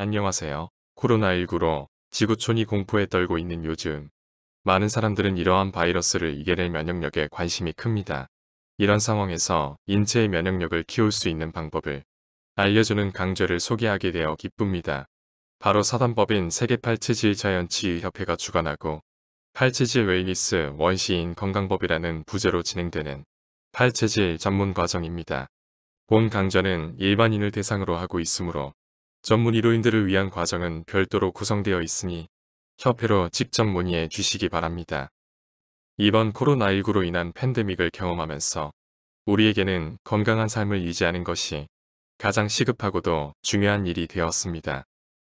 안녕하세요. 코로나19로 지구촌이 공포에 떨고 있는 요즘, 많은 사람들은 이러한 바이러스를 이겨낼 면역력에 관심이 큽니다. 이런 상황에서 인체의 면역력을 키울 수 있는 방법을 알려주는 강좌를 소개하게 되어 기쁩니다. 바로 사단법인 세계팔체질자연치유협회가 주관하고 팔체질 웰니스 원시인 건강법이라는 부제로 진행되는 팔체질 전문 과정입니다. 본 강좌는 일반인을 대상으로 하고 있으므로 전문 의료인들을 위한 과정은 별도로 구성되어 있으니 협회로 직접 문의해 주시기 바랍니다. 이번 코로나19로 인한 팬데믹을 경험하면서 우리에게는 건강한 삶을 유지하는 것이 가장 시급하고도 중요한 일이 되었습니다.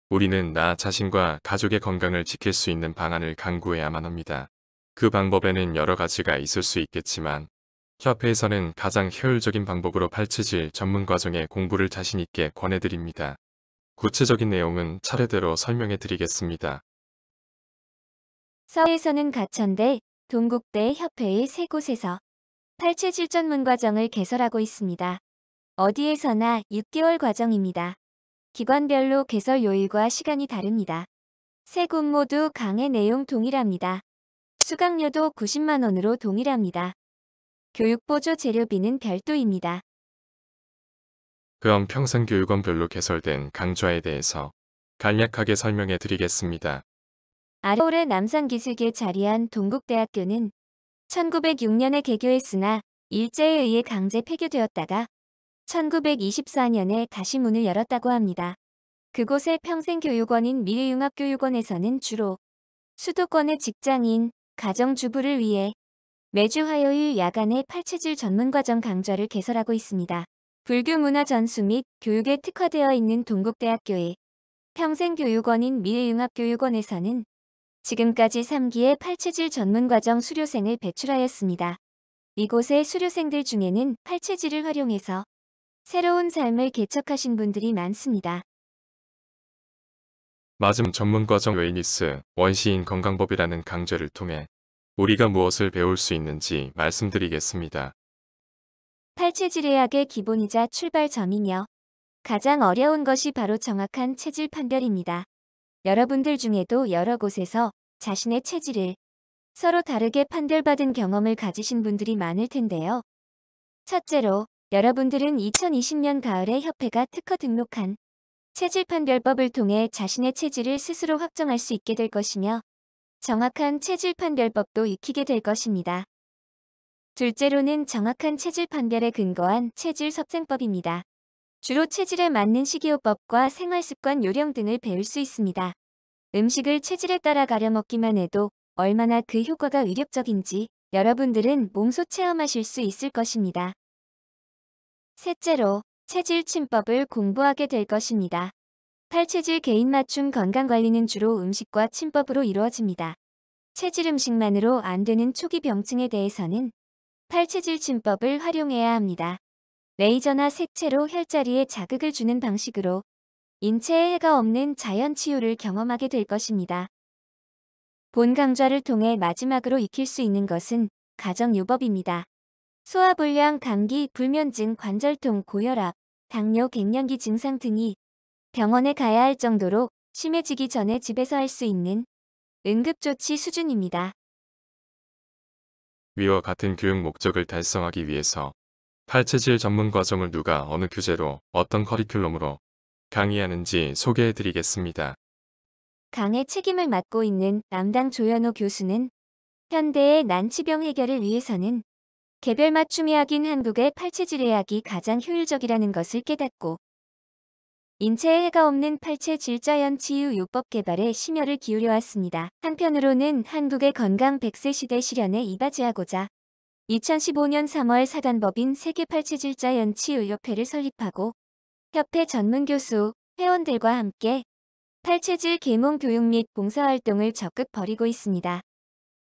우리는 나 자신과 가족의 건강을 지킬 수 있는 방안을 강구해야만 합니다. 그 방법에는 여러 가지가 있을 수 있겠지만 협회에서는 가장 효율적인 방법으로 팔체질 전문 과정의 공부를 자신 있게 권해드립니다. 구체적인 내용은 차례대로 설명해 드리겠습니다. 서울에서는 가천대, 동국대 협회의 세 곳에서 팔체질 전문 과정을 개설하고 있습니다. 어디에서나 6개월 과정입니다. 기관별로 개설 요일과 시간이 다릅니다. 세 곳 모두 강의 내용 동일합니다. 수강료도 90만 원으로 동일합니다. 교육보조 재료비는 별도입니다. 그럼 평생교육원별로 개설된 강좌에 대해서 간략하게 설명해 드리겠습니다. 서울의 남산기슭에 자리한 동국대학교는 1906년에 개교했으나 일제에 의해 강제 폐교되었다가 1924년에 다시 문을 열었다고 합니다. 그곳의 평생교육원인 미래융합교육원에서는 주로 수도권의 직장인, 가정주부를 위해 매주 화요일 야간에 팔체질 전문과정 강좌를 개설하고 있습니다. 불교 문화 전수 및 교육에 특화되어 있는 동국대학교의 평생교육원인 미래융합교육원에서는 지금까지 3기의 팔체질 전문과정 수료생을 배출하였습니다. 이곳의 수료생들 중에는 팔체질을 활용해서 새로운 삶을 개척하신 분들이 많습니다. 맞음 전문과정 웰니스 원시인 건강법이라는 강좌를 통해 우리가 무엇을 배울 수 있는지 말씀드리겠습니다. 팔체질의학의 기본이자 출발점이며 가장 어려운 것이 바로 정확한 체질 판별입니다. 여러분들 중에도 여러 곳에서 자신의 체질을 서로 다르게 판별받은 경험을 가지신 분들이 많을 텐데요. 첫째로, 여러분들은 2020년 가을에 협회가 특허 등록한 체질 판별법을 통해 자신의 체질을 스스로 확정할 수 있게 될 것이며 정확한 체질 판별법도 익히게 될 것입니다. 둘째로는 정확한 체질 판별에 근거한 체질 섭생법입니다. 주로 체질에 맞는 식이요법과 생활습관 요령 등을 배울 수 있습니다. 음식을 체질에 따라 가려 먹기만 해도 얼마나 그 효과가 위력적인지 여러분들은 몸소 체험하실 수 있을 것입니다. 셋째로, 체질 침법을 공부하게 될 것입니다. 팔체질 개인 맞춤 건강관리는 주로 음식과 침법으로 이루어집니다. 체질 음식만으로 안 되는 초기 병증에 대해서는 팔체질 침법을 활용해야 합니다. 레이저나 색채로 혈자리에 자극을 주는 방식으로 인체에 해가 없는 자연 치유를 경험하게 될 것입니다. 본 강좌를 통해 마지막으로 익힐 수 있는 것은 가정요법입니다. 소화불량, 감기, 불면증, 관절통, 고혈압, 당뇨, 갱년기 증상 등이 병원에 가야 할 정도로 심해지기 전에 집에서 할 수 있는 응급조치 수준입니다. 위와 같은 교육 목적을 달성하기 위해서 팔체질 전문 과정을 누가 어느 교재로 어떤 커리큘럼으로 강의하는지 소개해 드리겠습니다. 강의 책임을 맡고 있는 남당 조현호 교수는 현대의 난치병 해결을 위해서는 개별 맞춤의학인 한국의 팔체질의학이 가장 효율적이라는 것을 깨닫고 인체에 해가 없는 팔체질자연 치유 요법 개발에 심혈을 기울여 왔습니다. 한편으로는 한국의 건강 100세 시대 실현에 이바지하고자 2015년 3월 사단법인 세계팔체질자연 치유협회를 설립하고 협회 전문 교수, 회원들과 함께 팔체질 계몽 교육 및 봉사활동을 적극 벌이고 있습니다.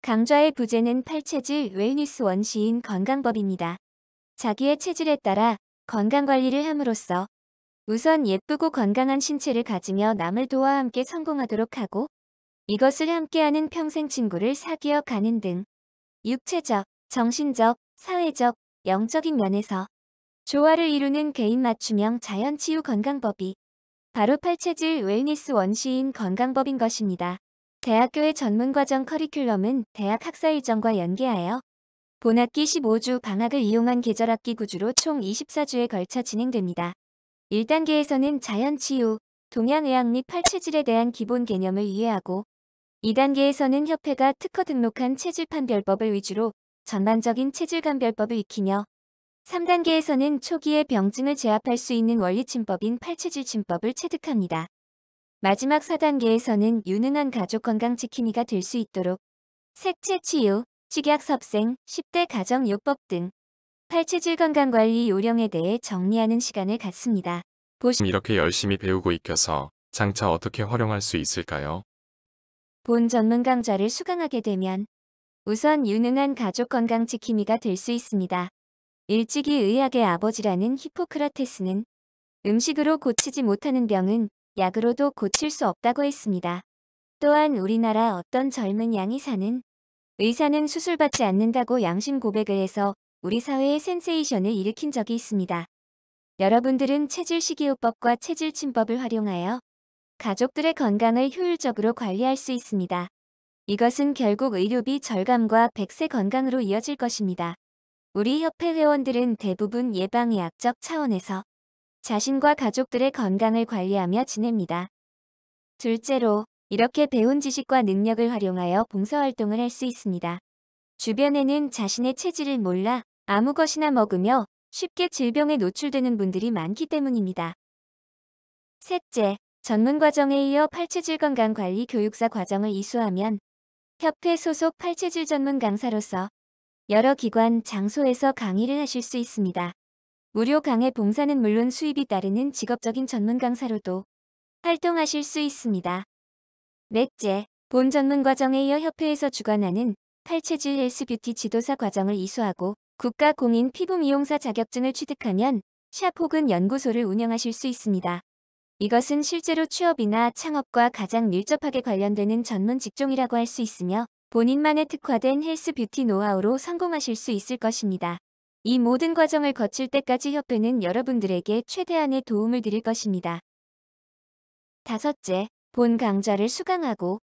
강좌의 부제는 팔체질 웰니스 원시인 건강법입니다. 자기의 체질에 따라 건강관리를 함으로써 우선 예쁘고 건강한 신체를 가지며 남을 도와 함께 성공하도록 하고 이것을 함께하는 평생 친구를 사귀어 가는 등 육체적, 정신적, 사회적, 영적인 면에서 조화를 이루는 개인 맞춤형 자연치유 건강법이 바로 팔체질 웰니스 원시인 건강법인 것입니다. 대학교의 전문과정 커리큘럼은 대학 학사 일정과 연계하여 본학기 15주 방학을 이용한 계절학기 구주로 총 24주에 걸쳐 진행됩니다. 1단계에서는 자연치유, 동양의학 및 팔체질에 대한 기본 개념을 이해하고 2단계에서는 협회가 특허 등록한 체질판별법을 위주로 전반적인 체질감별법을 익히며 3단계에서는 초기에 병증을 제압할 수 있는 원리침법인 팔체질침법을 체득합니다. 마지막 4단계에서는 유능한 가족 건강 지킴이가 될 수 있도록 색채 치유, 식약 섭생, 10대 가정요법 등 팔체질 건강관리 요령에 대해 정리하는 시간을 갖습니다. 이렇게 열심히 배우고 익혀서 장차 어떻게 활용할 수 있을까요? 본 전문 강좌를 수강하게 되면 우선 유능한 가족 건강 지킴이가 될 수 있습니다. 일찍이 의학의 아버지라는 히포크라테스는 음식으로 고치지 못하는 병은 약으로도 고칠 수 없다고 했습니다. 또한 우리나라 어떤 젊은 양의사는 의사는 수술받지 않는다고 양심 고백을 해서 우리 사회에 센세이션을 일으킨 적이 있습니다. 여러분들은 체질식이요법과 체질침법을 활용하여 가족들의 건강을 효율적으로 관리할 수 있습니다. 이것은 결국 의료비 절감과 100세 건강으로 이어질 것입니다. 우리 협회 회원들은 대부분 예방의학적 차원에서 자신과 가족들의 건강을 관리하며 지냅니다. 둘째로, 이렇게 배운 지식과 능력을 활용하여 봉사활동을 할 수 있습니다. 주변에는 자신의 체질을 몰라 아무 것이나 먹으며 쉽게 질병에 노출되는 분들이 많기 때문입니다. 셋째, 전문과정에 이어 팔체질 건강관리 교육사 과정을 이수하면 협회 소속 팔체질 전문 강사로서 여러 기관, 장소에서 강의를 하실 수 있습니다. 무료 강의 봉사는 물론 수입이 따르는 직업적인 전문 강사로도 활동하실 수 있습니다. 넷째, 본 전문 과정에 이어 협회에서 주관하는 팔체질 헬스뷰티 지도사 과정을 이수하고 국가 공인 피부 미용사 자격증을 취득하면 샵 혹은 연구소를 운영하실 수 있습니다. 이것은 실제로 취업이나 창업과 가장 밀접하게 관련되는 전문 직종이라고 할 수 있으며 본인만의 특화된 헬스 뷰티 노하우로 성공하실 수 있을 것입니다. 이 모든 과정을 거칠 때까지 협회는 여러분들에게 최대한의 도움을 드릴 것입니다. 다섯째, 본 강좌를 수강하고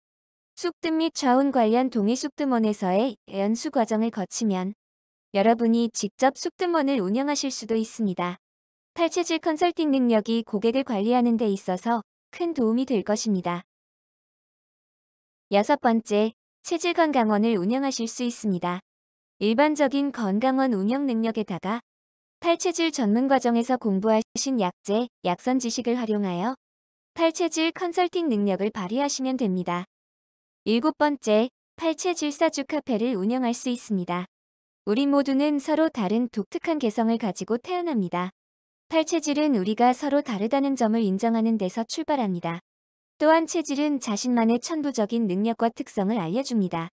쑥뜸 및 좌운 관련 동의쑥뜸원에서의 연수 과정을 거치면 여러분이 직접 쑥뜸원을 운영하실 수도 있습니다. 팔체질 컨설팅 능력이 고객을 관리하는 데 있어서 큰 도움이 될 것입니다. 여섯 번째, 체질건강원을 운영하실 수 있습니다. 일반적인 건강원 운영 능력에다가 팔체질 전문 과정에서 공부하신 약재, 약선 지식을 활용하여 팔체질 컨설팅 능력을 발휘하시면 됩니다. 일곱 번째, 팔체질 사주 카페를 운영할 수 있습니다. 우리 모두는 서로 다른 독특한 개성을 가지고 태어납니다. 팔체질은 우리가 서로 다르다는 점을 인정하는 데서 출발합니다. 또한 체질은 자신만의 천부적인 능력과 특성을 알려줍니다.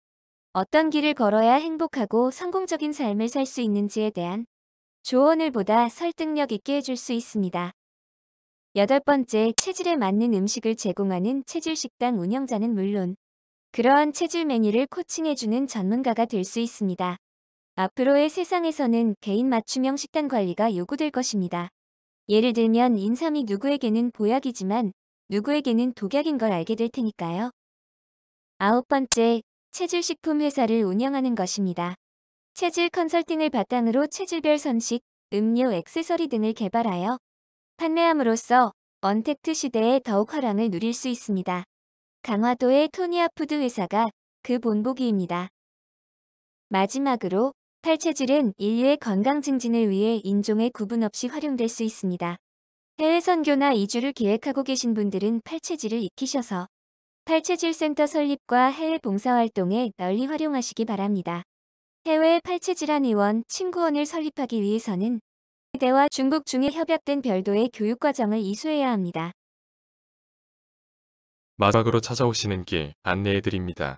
어떤 길을 걸어야 행복하고 성공적인 삶을 살 수 있는지에 대한 조언을 보다 설득력 있게 해줄 수 있습니다. 여덟 번째, 체질에 맞는 음식을 제공하는 체질식당 운영자는 물론 그러한 체질 메뉴를 코칭해주는 전문가가 될 수 있습니다. 앞으로의 세상에서는 개인 맞춤형 식단 관리가 요구될 것입니다. 예를 들면 인삼이 누구에게는 보약이지만 누구에게는 독약인 걸 알게 될 테니까요. 아홉 번째, 체질식품 회사를 운영하는 것입니다. 체질 컨설팅을 바탕으로 체질별 선식, 음료, 액세서리 등을 개발하여 판매함으로써 언택트 시대에 더욱 화랑을 누릴 수 있습니다. 강화도의 토니아 푸드 회사가 그 본보기입니다. 마지막으로 팔체질은 인류의 건강 증진을 위해 인종의 구분 없이 활용될 수 있습니다. 해외 선교나 이주를 계획하고 계신 분들은 팔체질을 익히셔서 팔체질 센터 설립과 해외 봉사활동에 널리 활용하시기 바랍니다. 해외 팔체질환 의원 친구원을 설립하기 위해서는 대와 중국 중에 협약된 별도의 교육과정을 이수해야 합니다. 마지막으로 찾아오시는 길 안내해드립니다.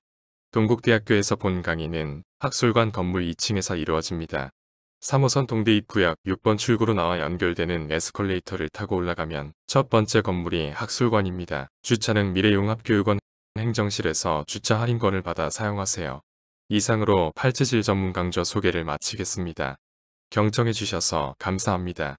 동국대학교에서 본 강의는 학술관 건물 2층에서 이루어집니다. 3호선 동대 입구역 6번 출구로 나와 연결되는 에스컬레이터를 타고 올라가면 첫 번째 건물이 학술관입니다. 주차는 미래융합교육원 행정실에서 주차 할인권을 받아 사용하세요. 이상으로 팔체질 전문 강좌 소개를 마치겠습니다. 경청해 주셔서 감사합니다.